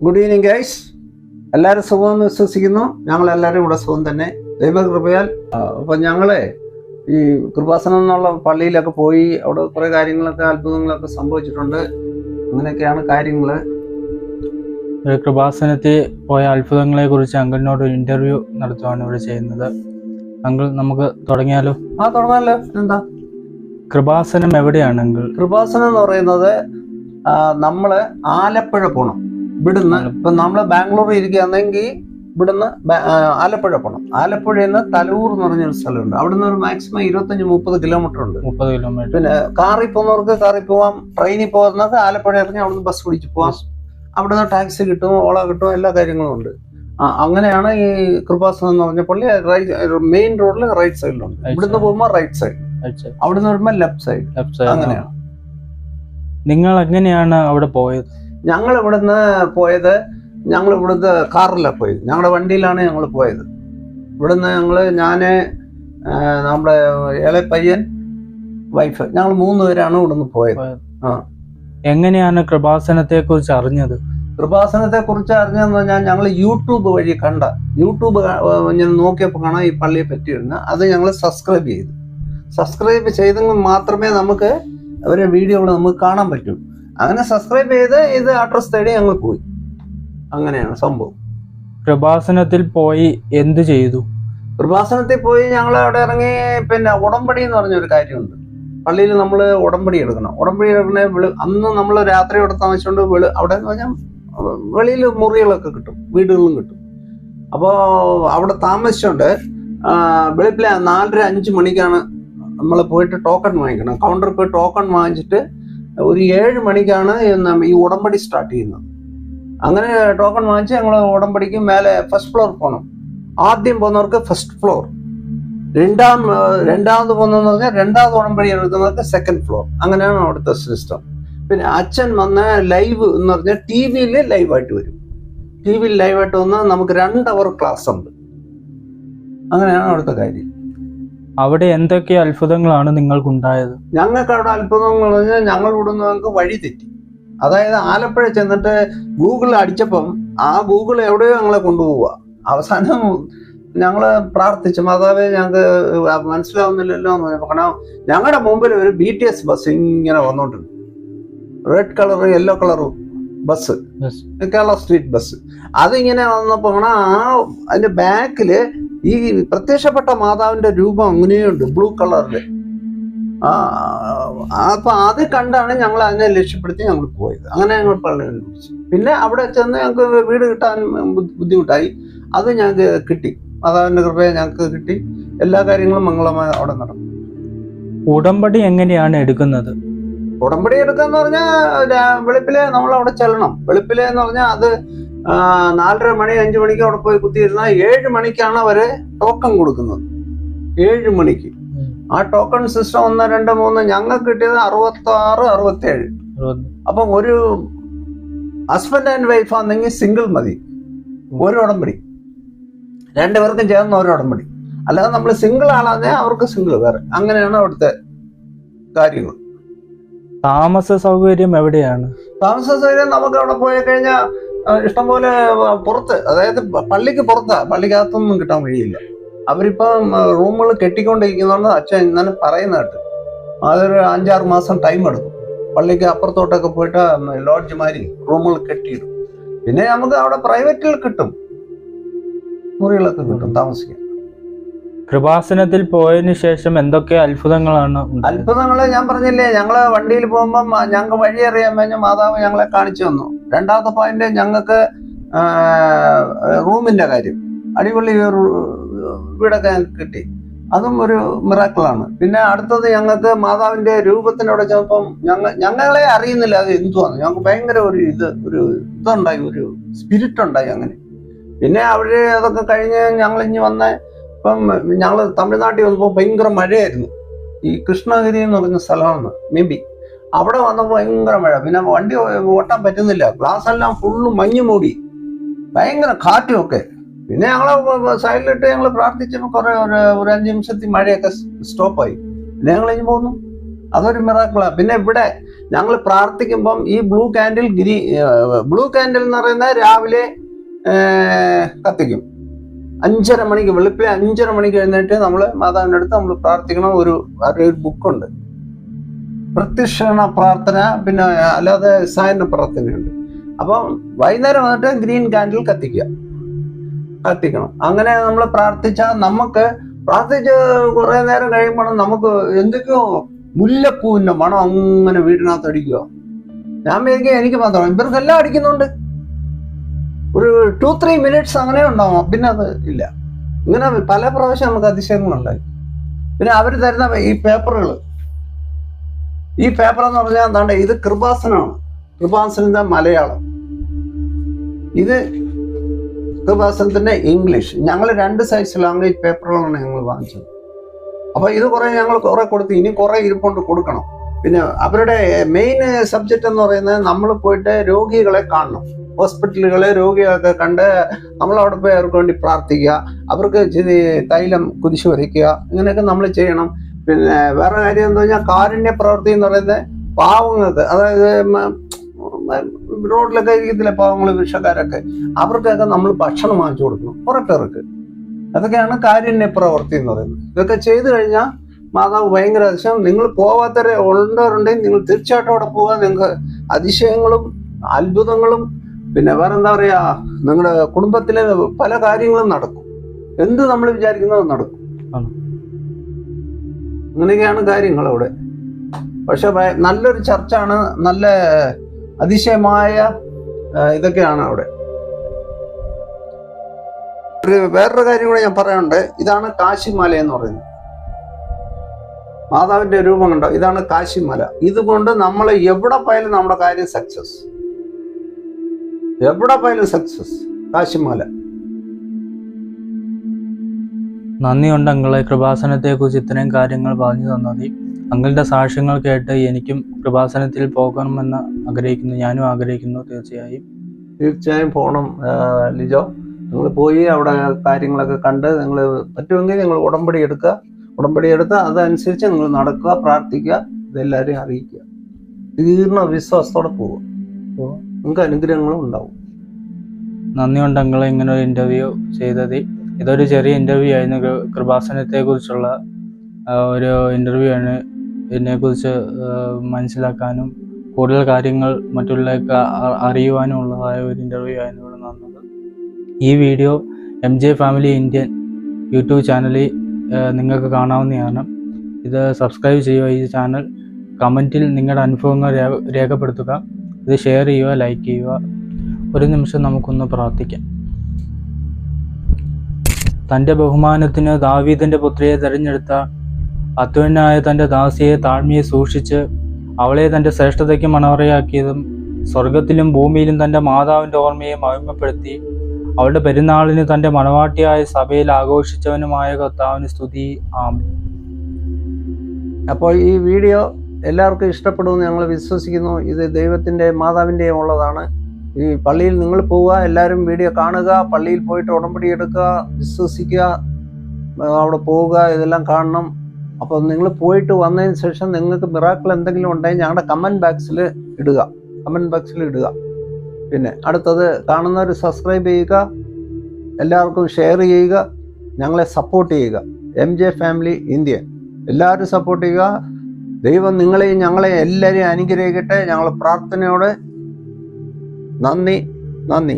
Good evening guys. എല്ലാവരും സുഖമെന്ന് വിശ്വസിക്കുന്നു. ഞങ്ങളെല്ലാവരും ഇവിടെ സുഖം തന്നെ, ദൈവകൃപയാൽ. അപ്പം ഞങ്ങളെ ഈ കൃപാസനം എന്നുള്ള പള്ളിയിലൊക്കെ പോയി അവിടെ കുറേ കാര്യങ്ങളൊക്കെ അത്ഭുതങ്ങളൊക്കെ സംഭവിച്ചിട്ടുണ്ട്. അങ്ങനെയൊക്കെയാണ് കാര്യങ്ങൾ. കൃപാസനത്തിൽ പോയ അത്ഭുതങ്ങളെ കുറിച്ച് അങ്കിളിനോട് ഒരു ഇന്റർവ്യൂ നടത്തുകയാണ് ഇവിടെ ചെയ്യുന്നത്. അങ്കിൾ, നമുക്ക് തുടങ്ങിയാലോ? തുടങ്ങാമല്ലോ. എന്താ കൃപാസനം എവിടെയാണ് അങ്കിൾ? കൃപാസനം എന്ന് പറയുന്നത് നമ്മള് ആലപ്പുഴ പോകണം. ഇവിടുന്ന് ഇപ്പൊ നമ്മള് ബാംഗ്ലൂർ ഇരിക്കുകയാണെങ്കിൽ ഇവിടുന്ന് ആലപ്പുഴ പോകണം. ആലപ്പുഴയിൽ നിന്ന് തലൂർ എന്ന് പറഞ്ഞൊരു സ്ഥലമുണ്ട്. അവിടുന്ന് ഒരു മാക്സിമം 25-30 കിലോമീറ്റർ ഉണ്ട്. 30 കിലോമീറ്റർ. പിന്നെ കാറിൽ പോകുന്നവർക്ക് കാറിൽ പോവാം, ട്രെയിനിൽ പോകുന്നവർക്ക് ആലപ്പുഴ ഇറങ്ങി അവിടുന്ന് ബസ് പിടിച്ച് പോവാം. അവിടുന്ന് ടാക്സി കിട്ടും, ഓള കിട്ടും, എല്ലാ കാര്യങ്ങളും ഉണ്ട്. അങ്ങനെയാണ് ഈ കൃപാസനം എന്ന് പറഞ്ഞ പള്ളി. മെയിൻ റോഡിൽ റൈറ്റ് സൈഡിലുണ്ട്. ഇവിടുന്ന് പോകുമ്പോൾ റൈറ്റ് സൈഡ്, അവിടുന്ന് വരുമ്പോൾ ലെഫ്റ്റ് സൈഡ്. അങ്ങനെയാണ്. നിങ്ങൾ എങ്ങനെയാണ് അവിടെ പോയത്? ഞങ്ങൾ ഇവിടുന്ന് പോയത്, ഞങ്ങൾ ഇവിടുത്തെ കാറിലാണ് പോയത്. ഞങ്ങളുടെ വണ്ടിയിലാണ് ഞങ്ങൾ പോയത്. ഇവിടുന്ന് ഞാന് നമ്മുടെ ഇളയ പയ്യൻ, വൈഫ്, ഞങ്ങൾ 3 പേരാണ് ഇവിടുന്ന് പോയത്. എങ്ങനെയാണ് കൃപാസനത്തെ കുറിച്ച് അറിഞ്ഞത്? കൃപാസനത്തെ കുറിച്ച് അറിഞ്ഞതെന്ന് പറഞ്ഞാൽ ഞങ്ങൾ യൂട്യൂബ് വഴി യൂട്യൂബ് ഞാൻ നോക്കിയപ്പോൾ കാണാം ഈ പള്ളിയെ പറ്റി വരുന്നത്. അത് ഞങ്ങൾ സബ്സ്ക്രൈബ് ചെയ്തെങ്കിൽ മാത്രമേ നമുക്ക് അവരെ വീഡിയോകൾ നമുക്ക് കാണാൻ പറ്റൂ. അങ്ങനെ സബ്സ്ക്രൈബ് ചെയ്ത് ഇത് അഡ്രസ് തേടി ഞങ്ങൾ പോയി. അങ്ങനെയാണ് സംഭവം. കൃപാസനത്തിൽ പോയി എന്ത് ചെയ്തു? കൃപാസനത്തിൽ പോയി ഞങ്ങൾ അവിടെ ഇറങ്ങി. പിന്നെ ഉടമ്പടി എന്ന് പറഞ്ഞൊരു കാര്യമുണ്ട്. പള്ളിയിൽ നമ്മൾ ഉടമ്പടി എടുക്കണം. ഉടമ്പടി എടുക്കണേ അന്ന് നമ്മൾ രാത്രി അവിടെ താമസിച്ചുകൊണ്ട് അവിടെ എന്ന് പറഞ്ഞാൽ വെളിയിൽ മുറികളൊക്കെ കിട്ടും, വീടുകളും കിട്ടും. അപ്പോൾ അവിടെ താമസിച്ചുകൊണ്ട് വെളുപ്പിലെ 4:30-5 മണിക്കാണ് നമ്മൾ പോയിട്ട് ടോക്കൺ വാങ്ങിക്കണം. കൗണ്ടറിൽ പോയി ടോക്കൺ വാങ്ങിച്ചിട്ട് ഒരു 7 മണിക്കാണ് ഈ ഉടമ്പടി സ്റ്റാർട്ട് ചെയ്യുന്നത്. അങ്ങനെ ടോക്കൺ വാങ്ങിച്ച് ഞങ്ങൾ ഉടമ്പടിക്ക് മേലെ ഫസ്റ്റ് ഫ്ലോർ പോകണം. ആദ്യം പോകുന്നവർക്ക് ഫസ്റ്റ് ഫ്ലോർ, രണ്ടാമത് പോകുന്നതെന്ന് പറഞ്ഞാൽ രണ്ടാമത് ഉടമ്പടി എടുക്കുന്നവർക്ക് സെക്കൻഡ് ഫ്ലോർ. അങ്ങനെയാണ് അവിടുത്തെ സിസ്റ്റം. പിന്നെ അച്ഛൻ വന്ന് ലൈവ് എന്ന് പറഞ്ഞാൽ ടി വിയിൽ ലൈവായിട്ട് വരും. ടി വിയിൽ ലൈവായിട്ട് വന്നാൽ നമുക്ക് 2 അവർ ക്ലാസ് ഉണ്ട്. അങ്ങനെയാണ് അവിടുത്തെ കാര്യം. അവിടെ എന്തൊക്കെ അത്ഭുതങ്ങളാണ് നിങ്ങൾക്കുണ്ടായത്? ഞങ്ങൾക്ക് അവിടെ അത്ഭുതങ്ങൾ പറഞ്ഞാൽ ഞങ്ങൾ ഇവിടുന്ന് ഞങ്ങൾക്ക് വഴി തെറ്റി. അതായത് ആലപ്പുഴ ചെന്നിട്ട് ഗൂഗിളിൽ അടിച്ചപ്പം ആ ഗൂഗിൾ എവിടെയോ ഞങ്ങളെ കൊണ്ടുപോവുക. അവസാനം ഞങ്ങൾ പ്രാർത്ഥിച്ചു, മാതാവേ ഞങ്ങൾക്ക് മനസ്സിലാവുന്നില്ലല്ലോ എന്ന് പറഞ്ഞപ്പോൾ കാരണം ഞങ്ങളുടെ മുമ്പിൽ ഒരു BTS ബസ് ഇങ്ങനെ വന്നോട്ടുണ്ട്. റെഡ് കളർ യെല്ലോ കളറും ബസ്, കേരള സ്ട്രീറ്റ് ബസ്. അതിങ്ങനെ വന്നപ്പോൾ അതിന്റെ ബാക്കില് ഈ പ്രത്യക്ഷപ്പെട്ട മാതാവിന്റെ രൂപം അങ്ങനെയുണ്ട്, ബ്ലൂ കളറില്. അപ്പൊ അത് കണ്ടാണ് ഞങ്ങൾ അതിനെ ലക്ഷ്യപ്പെടുത്തി ഞങ്ങൾ പോയത്. അങ്ങനെ ഞങ്ങൾ പള്ളിയിൽ പിടിച്ചു. പിന്നെ അവിടെ ചെന്ന് ഞങ്ങൾക്ക് വീട് കിട്ടാൻ ബുദ്ധിമുട്ടായി. അത് ഞങ്ങൾക്ക് കിട്ടി, മാതാവിന്റെ കൃപയെ ഞങ്ങൾക്ക് കിട്ടി. എല്ലാ കാര്യങ്ങളും മംഗളമായി അവിടെ നടന്നു. ഉടമ്പടി എങ്ങനെയാണ് എടുക്കുന്നത്? ഉടമ്പടി എടുക്കാന്ന് പറഞ്ഞാൽ വെളുപ്പിലെ നമ്മൾ അവിടെ ചെല്ലണം. വെളുപ്പിലെ എന്ന് പറഞ്ഞാൽ അത് 4:30 മണി 5 മണിക്ക് അവിടെ പോയി കുത്തിയിരുന്നാൽ 7 മണിക്കാണ് അവര് ടോക്കൺ കൊടുക്കുന്നത്. 7 മണിക്ക് ആ ടോക്കൺ സിസ്റ്റം 1 2 3 ഞങ്ങൾക്ക് കിട്ടിയത് 66 67. അപ്പം ഒരു ഹസ്ബൻഡ് ആൻഡ് വൈഫ് ആണെങ്കിൽ സിംഗിൾ മതി, ഒരു ഉടമ്പടി. 2 പേർക്കും ചേർന്ന ഒരു ഉടമ്പടി. അല്ലാതെ നമ്മൾ സിംഗിൾ ആളാതെ അവർക്ക് സിംഗിൾ വേറെ. അങ്ങനെയാണ് അവിടുത്തെ കാര്യങ്ങൾ. താമസ സൗകര്യം എവിടെയാണ്? താമസ സൗകര്യം നമുക്ക് അവിടെ പോയി കഴിഞ്ഞാൽ ഇഷ്ടംപോലെ പുറത്ത്, അതായത് പള്ളിക്ക് പുറത്താ, പള്ളിക്കകത്തൊന്നും കിട്ടാൻ വഴിയില്ല. അവരിപ്പം റൂമുകൾ കെട്ടിക്കൊണ്ടിരിക്കുന്നതുകൊണ്ട് അച്ഛൻ ഇന്നലെ പറയുന്ന കേട്ട് അതൊരു 5-6 മാസം ടൈം എടുക്കും. പള്ളിക്ക് അപ്പുറത്തോട്ടൊക്കെ പോയിട്ട് ലോഡ്ജ്മാരി റൂമുകൾ കെട്ടിയിടും. പിന്നെ നമുക്ക് അവിടെ പ്രൈവറ്റിൽ കിട്ടും, മുറികളൊക്കെ കിട്ടും താമസിക്കാൻ. കൃപാസനത്തിൽ പോയതിനു ശേഷം എന്തൊക്കെ അത്ഭുതങ്ങളാണ്? അത്ഭുതങ്ങള് ഞാൻ പറഞ്ഞില്ലേ, ഞങ്ങള് വണ്ടിയിൽ പോകുമ്പം ഞങ്ങൾക്ക് വഴി അറിയാൻ കഴിഞ്ഞ മാതാവ് ഞങ്ങളെ കാണിച്ചു തന്നു. 2ാമത്തെ പോയിന്റ് ഞങ്ങൾക്ക് റൂമിന്റെ കാര്യം, അടിപൊളി വീടൊക്കെ ഞങ്ങൾക്ക് കിട്ടി. അതും ഒരു മിറാക്കിളാണ്. പിന്നെ അടുത്തത് ഞങ്ങൾക്ക് മാതാവിന്റെ രൂപത്തിനോടെ ചെന്നപ്പം ഞങ്ങളെ അറിയുന്നില്ല അത് എന്തുവാണ്. ഞങ്ങൾക്ക് ഭയങ്കര ഒരു ഇതുണ്ടായി, ഒരു സ്പിരിറ്റ് ഉണ്ടായി. അങ്ങനെ പിന്നെ അവര് അതൊക്കെ കഴിഞ്ഞ് ഞങ്ങൾ ഇനി വന്ന ഇപ്പം ഞങ്ങൾ തമിഴ്നാട്ടിൽ വന്നപ്പോൾ ഭയങ്കര മഴയായിരുന്നു. ഈ കൃഷ്ണഗിരി എന്ന് പറഞ്ഞ സ്ഥലമാണ് മേബി. അവിടെ വന്നപ്പോൾ ഭയങ്കര മഴ. പിന്നെ വണ്ടി ഓട്ടാൻ പറ്റുന്നില്ല, ഗ്ലാസ് എല്ലാം ഫുള്ള് മഞ്ഞ് മൂടി, ഭയങ്കര കാറ്റും ഒക്കെ. പിന്നെ ഞങ്ങൾ സൈഡിലിട്ട് ഞങ്ങൾ പ്രാർത്ഥിച്ചപ്പോൾ കുറെ ഒരു 5 നിമിഷത്തിൽ മഴയൊക്കെ സ്റ്റോപ്പായി. പിന്നെ ഞങ്ങൾ ഇനി പോന്നു. അതൊരു മിറാക്കിളാണ്. പിന്നെ ഇവിടെ ഞങ്ങൾ പ്രാർത്ഥിക്കുമ്പം ഈ ബ്ലൂ കാൻഡിൽ എന്ന് പറയുന്നത് രാവിലെ കത്തിക്കും. 5:30 മണിക്ക്, വെളുപ്പിലെ 5:30 മണിക്ക് എഴുന്നേറ്റ് നമ്മൾ മാതാവിൻ്റെ അടുത്ത് നമ്മൾ പ്രാർത്ഥിക്കണം. ഒരു ബുക്കുണ്ട്, പ്രത്യക്ഷണ പ്രാർത്ഥന, പിന്നെ അല്ലാതെ സായന പ്രാർത്ഥനയുണ്ട്. അപ്പം വൈകുന്നേരം വന്നിട്ട് ഗ്രീൻ കാൻഡിൽ കത്തിക്കണം. അങ്ങനെ നമ്മൾ പ്രാർത്ഥിച്ചാൽ പ്രാർത്ഥിച്ച് കുറെ നേരം കഴിയുമ്പോൾ നമുക്ക് എന്തൊക്കെയോ മുല്ലപ്പൂവിന്റെ മണം അങ്ങനെ വീടിനകത്ത് അടിക്കുക. ഞാൻ വിചാരിക്കുക എനിക്ക് മാത്രം, ഇവർക്കെല്ലാം അടിക്കുന്നുണ്ട്. ഒരു 2-3 മിനിറ്റ്സ് അങ്ങനെ ഉണ്ടാവും, പിന്നെ അത് ഇല്ല. ഇങ്ങനെ പല പ്രാവശ്യം നമുക്ക് അതിശയങ്ങളുണ്ടായി. പിന്നെ അവർ തരുന്ന ഈ പേപ്പർ എന്ന് പറഞ്ഞാൽ എന്താണ്ട്, ഇത് കൃപാസനമാണ്. കൃപാസനത്തിന്റെ മലയാളം, ഇത് കൃപാസനത്തിന്റെ ഇംഗ്ലീഷ്. ഞങ്ങൾ 2 സൈസ് ലാംഗ്വേജ് പേപ്പറുകളാണ് ഞങ്ങൾ വാങ്ങിച്ചത്. അപ്പൊ ഇത് ഞങ്ങൾ കുറെ കൊടുത്തു, ഇനി കുറെ ഇരിപ്പുണ്ട് കൊടുക്കണം. പിന്നെ അവരുടെ മെയിൻ സബ്ജക്റ്റ് എന്ന് പറയുന്നത് നമ്മൾ പോയിട്ട് രോഗികളെ കാണണം. ഹോസ്പിറ്റലുകളെ രോഗികളൊക്കെ കണ്ട് നമ്മൾ അവിടെ പോയി അവർക്ക് വേണ്ടി പ്രാർത്ഥിക്കുക, അവർക്ക് ഇച്ചിരി തൈലം കുരിശ് വരയ്ക്കുക, ഇങ്ങനെയൊക്കെ നമ്മൾ ചെയ്യണം. പിന്നെ വേറെ കാര്യം എന്താ പറഞ്ഞാൽ കാരുണ്യ പ്രവൃത്തി എന്ന് പറയുന്നത് പാവങ്ങൾക്ക്, അതായത് റോഡിലൊക്കെ ഇരിക്കത്തില്ല പാവങ്ങൾ, ഭിക്ഷക്കാരൊക്കെ, അവർക്കൊക്കെ നമ്മൾ ഭക്ഷണം വാങ്ങിച്ചു കൊടുക്കണം കുറെ പേർക്ക്. അതൊക്കെയാണ് കാരുണ്യ പ്രവൃത്തി എന്ന് പറയുന്നത്. ഇതൊക്കെ ചെയ്തു കഴിഞ്ഞാൽ മാതാവ് ഭയങ്കര അതിശയം. നിങ്ങൾ പോവാത്തവരെ ഉള്ളവരുണ്ടെങ്കിൽ നിങ്ങൾ തീർച്ചയായിട്ടും അവിടെ പോകാൻ നിങ്ങൾക്ക് അതിശയങ്ങളും അത്ഭുതങ്ങളും പിന്നെ വേറെ എന്താ പറയാ, നിങ്ങളുടെ കുടുംബത്തിലെ പല കാര്യങ്ങളും നടക്കും. എന്ത് നമ്മൾ വിചാരിക്കുന്നത് നടക്കും. അങ്ങനെയൊക്കെയാണ് കാര്യങ്ങൾ അവിടെ. പക്ഷെ നല്ലൊരു ചർച്ചാണ്, നല്ല അതിശയമായ ഇതൊക്കെയാണ് അവിടെ. വേറൊരു കാര്യം കൂടെ ഞാൻ പറയാനുണ്ട്. ഇതാണ് കാശിമല എന്ന് പറയുന്നത്. മാതാവിന്റെ രൂപം കണ്ടോ, ഇതാണ് കാശിമല. ഇതുകൊണ്ട് നമ്മൾ എവിടെ പോയാലും നമ്മുടെ കാര്യം സക്സസ്, എവിടെ പോയാലും സക്സസ്. കാശിമല. നന്ദിയുണ്ട് അങ്കിളെ, കൃപാസനത്തെ കുറിച്ച് ഇത്രയും കാര്യങ്ങൾ പറഞ്ഞു തന്നത്. അങ്കിളുടെ സാക്ഷ്യങ്ങൾ കേട്ട് എനിക്കും കൃപാസനത്തിൽ പോകണമെന്ന് ആഗ്രഹിക്കുന്നു, ഞാനും ആഗ്രഹിക്കുന്നു. തീർച്ചയായും പോകണം ലിജോ. നിങ്ങൾ പോയി അവിടെ കാര്യങ്ങളൊക്കെ കണ്ട് നിങ്ങൾ പറ്റുമെങ്കിൽ നിങ്ങൾ ഉടമ്പടി എടുത്ത് അതനുസരിച്ച് നിങ്ങൾ നടക്കുക, പ്രാർത്ഥിക്കുക, ഇതെല്ലാവരെയും അറിയിക്കുക. തീർന്ന വിശ്വാസത്തോടെ പോവുക, നിങ്ങൾക്ക് അനുഗ്രഹങ്ങളും ഉണ്ടാവും. നന്ദിയുണ്ട് അങ്കിളെ ഇങ്ങനെ ഒരു ഇന്റർവ്യൂ ചെയ്തത്. ഇതൊരു ചെറിയ ഇന്റർവ്യൂ ആയിരുന്നു, കൃപാസനത്തെ കുറിച്ചുള്ള ഒരു ഇന്റർവ്യൂ ആണ്. ഇതിനെക്കുറിച്ച് മനസ്സിലാക്കാനും കൂടുതൽ കാര്യങ്ങൾ മറ്റുള്ളവർക്ക് അറിയുവാനും ഉള്ളതായ ഒരു ഇന്റർവ്യൂ ആയിരുന്നു ഇവിടെ നടന്നത്. ഈ video MJ family Indian YouTube ചാനലിൽ നിങ്ങൾക്ക് കാണാവുന്നതാണ്. ഇത് സബ്സ്ക്രൈബ് ചെയ്യുക ഈ ചാനൽ, കമൻറ്റിൽ നിങ്ങളുടെ അനുഭവങ്ങൾ രേഖപ്പെടുത്തുക, ഇത് ഷെയർ ചെയ്യുക, ലൈക്ക് ചെയ്യുക. ഒരു നിമിഷം നമുക്കൊന്ന് പ്രാർത്ഥിക്കാം. തൻ്റെ ബഹുമാനത്തിന് ദാവീദിൻ്റെ പുത്രിയെ തിരഞ്ഞെടുത്ത അത്യുന്നതനായ തൻ്റെ ദാസിയെ താഴ്മയെ സൂക്ഷിച്ച് അവളെ തൻ്റെ ശ്രേഷ്ഠതയ്ക്ക് മണവറയാക്കിയതും സ്വർഗത്തിലും ഭൂമിയിലും തൻ്റെ മാതാവിൻ്റെ ഓർമ്മയെ മഹിമപ്പെടുത്തി അവളുടെ പെരുന്നാളിന് തൻ്റെ മണവാട്ടിയായ സഭയിൽ ആഘോഷിച്ചവനുമായ കർത്താവിന് സ്തുതി. ആമേൻ. അപ്പോൾ ഈ വീഡിയോ എല്ലാവർക്കും ഇഷ്ടപ്പെടുമെന്ന് ഞങ്ങൾ വിശ്വസിക്കുന്നു. ഇത് ദൈവത്തിൻ്റെ മാതാവിൻ്റെയും ഉള്ളതാണ്. ഈ പള്ളിയിൽ നിങ്ങൾ പോവുക, എല്ലാവരും വീഡിയോ കാണുക, പള്ളിയിൽ പോയിട്ട് ഉടമ്പടി എടുക്കുക, വിശ്വസിക്കുക, അവിടെ പോവുക, ഇതെല്ലാം കാണണം. അപ്പോൾ നിങ്ങൾ പോയിട്ട് വന്നതിന് ശേഷം നിങ്ങൾക്ക് മിറാക്കിൾ എന്തെങ്കിലും ഉണ്ടെങ്കിൽ ഞങ്ങളുടെ കമൻറ്റ് ബോക്സിൽ ഇടുക. പിന്നെ അടുത്തത് കാണുന്നവർ സബ്സ്ക്രൈബ് ചെയ്യുക, എല്ലാവർക്കും ഷെയർ ചെയ്യുക, ഞങ്ങളെ സപ്പോർട്ട് ചെയ്യുക. MJ ഫാമിലി ഇന്ത്യ എല്ലാവരും സപ്പോർട്ട് ചെയ്യുക. ദൈവം നിങ്ങളെയും ഞങ്ങളെയും എല്ലാവരെയും അനുഗ്രഹിക്കട്ടെ. ഞങ്ങൾ പ്രാർത്ഥനയോടെ നന്ദി.